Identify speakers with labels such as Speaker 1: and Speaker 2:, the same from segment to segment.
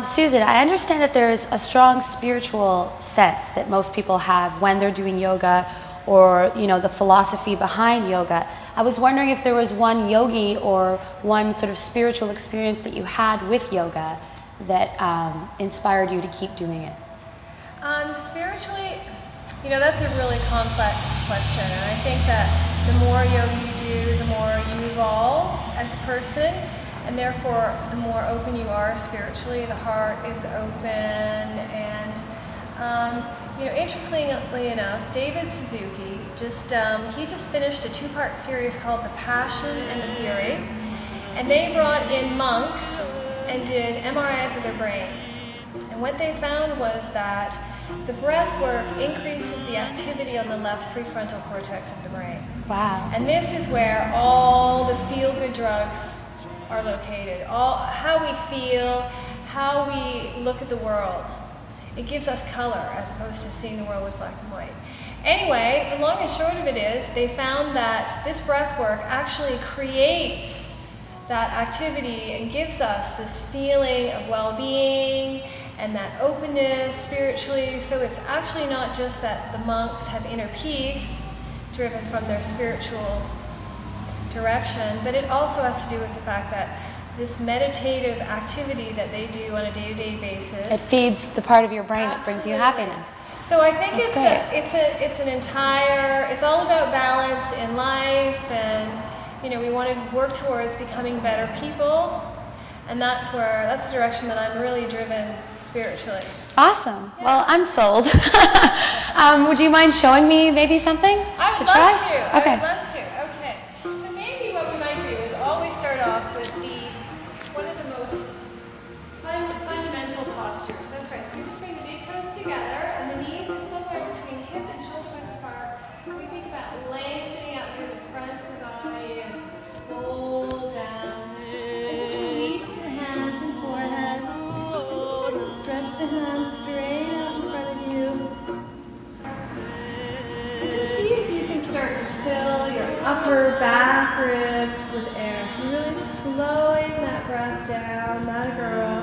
Speaker 1: Susan, I understand that there's a strong spiritual sense that most people have when they're doing yoga, or the philosophy behind yoga. I was wondering if there was one yogi or one sort of spiritual experience that you had with yoga that inspired you to keep doing it.
Speaker 2: Spiritually, that's a really complex question, and I think that the more yoga you do, the more you evolve as a person, and therefore the more open you are spiritually. The heart is open, and interestingly enough, David Suzuki he just finished a 2-part series called The Passion and the Fury, and they brought in monks and did MRIs of their brains, and what they found was that the breath work increases the activity on the left prefrontal cortex of the brain.
Speaker 1: Wow.
Speaker 2: And this is where all the feel-good drugs are located. How we feel, how we look at the world. It gives us color as opposed to seeing the world with black and white. Anyway, the long and short of it is they found that this breath work actually creates that activity and gives us this feeling of well-being and that openness spiritually. So it's actually not just that the monks have inner peace driven from their spiritual direction, but it also has to do with the fact that this meditative activity that they do on a day-to-day basis.
Speaker 1: It feeds the part of your brain that brings you happiness.
Speaker 2: So I think it's all about balance in life, and we want to work towards becoming better people, and that's the direction that I'm really driven spiritually.
Speaker 1: Awesome. Yeah. Well, I'm sold. Would you mind showing me maybe something
Speaker 2: I would
Speaker 1: to try?
Speaker 2: Love to.
Speaker 1: Okay.
Speaker 2: I would love to. Okay. So maybe what we might do is always start off with one of the most fundamental postures. That's right. So we just bring the big toes together, and the knees are somewhere between hip and shoulder width apart. We think about lengthening out through the front of the body and fold down. And just release your hands and forehead. And just stretch the hands straight out in front of you. And just see if you can start to fill your upper back ribs with air. So really slowing that breath down, not a girl.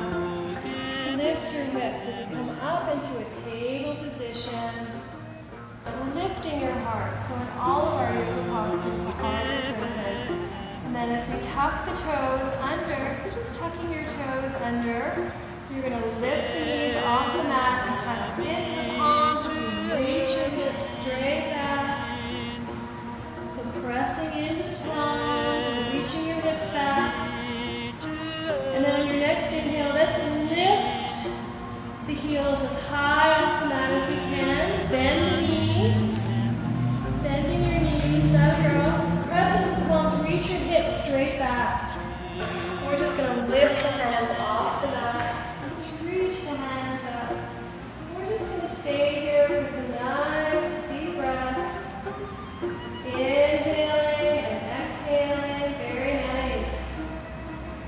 Speaker 2: Lift your hips as you come up into a table position. Lifting your heart. So in all of our yoga postures, the heart is open. And then as we tuck the toes under, so just tucking your toes under, you're going to lift the knees off the mat and press into the palms as you reach your hips straight back. So pressing into the palms and reaching your hips back. And then on your next inhale, let's lift the heels as high off the mat as we can. Bend the knees. Bending your knees, that girl. Press into the palms, reach your hips straight back. We're just going to lift the hands off the mat. Just reach the hands up. We're just going to stay here for some nice deep breaths. Inhaling and exhaling. Very nice.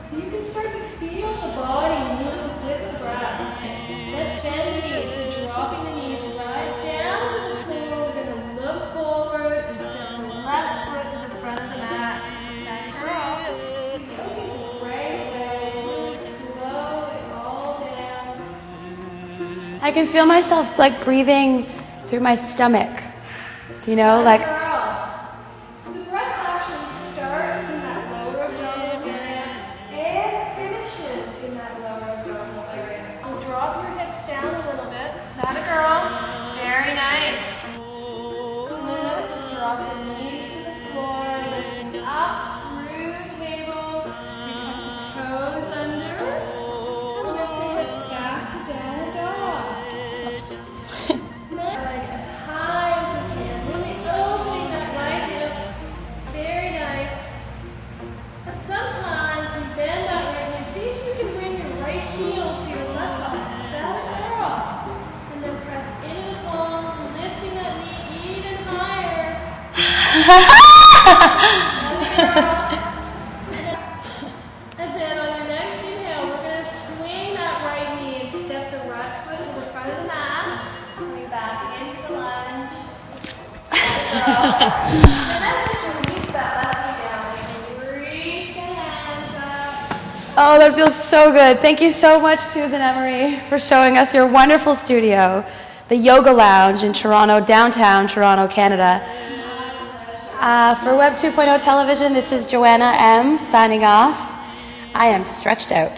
Speaker 2: So you can start to feel the body move with the breath. Let's bend the knees. So dropping the knees right down to the floor. We're going to look forward and step the left foot to the front of the mat. That girl. Yoga is a great way to slow it all down.
Speaker 1: I can feel myself like breathing through my stomach. Do you know, like?
Speaker 2: So the breath actually starts in that lower abdominal area and finishes in that lower abdominal area. So drop your hips down a little bit. That a girl. Very nice. And then let's just drop the knees to the floor, lifting up through table. We tuck the toes under. And lift the hips back to downward dog.
Speaker 1: Oops.
Speaker 2: Like as high as we can, really opening that right hip. Very nice. And sometimes we bend that right knee. See if you can bring your right heel to your buttocks. That girl. And then press into the palms, lifting that knee even higher. That girl. And then on your next inhale, we're going to swing that right knee and step the right foot to the front of the mat. Coming back into the lunge. And let's just release that left knee down. Reach the hands up.
Speaker 1: Oh, that feels so good. Thank you so much, Susan Emery, for showing us your wonderful studio, the Yoga Lounge in Toronto, downtown Toronto, Canada. For Web 2.0 television, this is Joanna M. signing off. I am stretched out.